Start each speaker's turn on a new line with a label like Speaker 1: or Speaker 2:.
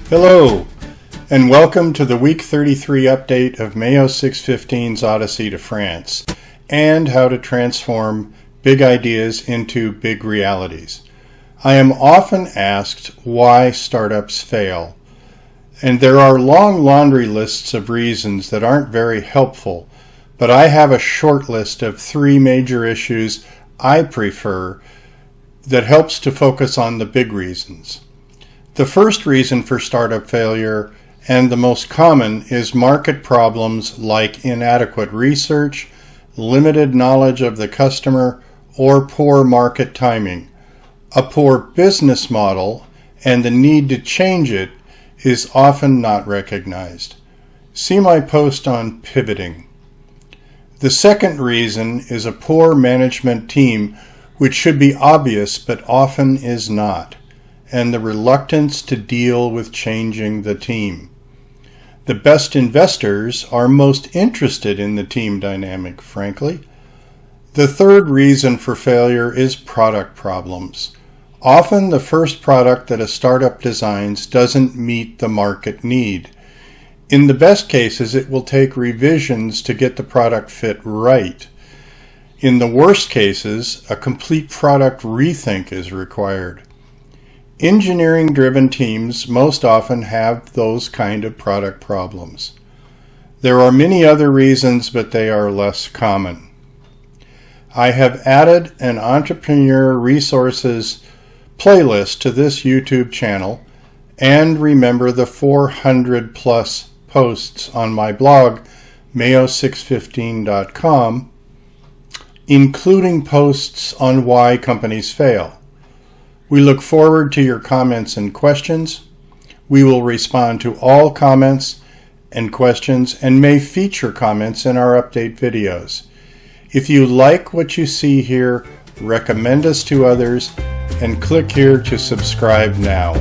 Speaker 1: Hello, and welcome to the Week 33 update of Mayo615's Odyssey to France, and how to transform big ideas into big realities. I am often asked why startups fail, and there are long laundry lists of reasons that aren't very helpful, but I have a short list of 3 major issues I prefer that helps to focus on the big reasons. The first reason for startup failure, and the most common, is market problems like inadequate research, limited knowledge of the customer, or poor market timing. A poor business model and the need to change it is often not recognized. See my post on pivoting. The second reason is a poor management team, which should be obvious but often is not, and the reluctance to deal with changing the team. The best investors are most interested in the team dynamic, frankly. The third reason for failure is product problems. Often the first product that a startup designs doesn't meet the market need. In the best cases, it will take revisions to get the product fit right. In the worst cases, a complete product rethink is required. Engineering-driven teams most often have those kind of product problems. There are many other reasons, but they are less common. I have added an entrepreneur resources playlist to this YouTube channel, and remember the 400 plus posts on my blog, Mayo615.com, including posts on why companies fail. We look forward to your comments and questions. We will respond to all comments and questions and may feature comments in our update videos. If you like what you see here, recommend us to others and click here to subscribe now.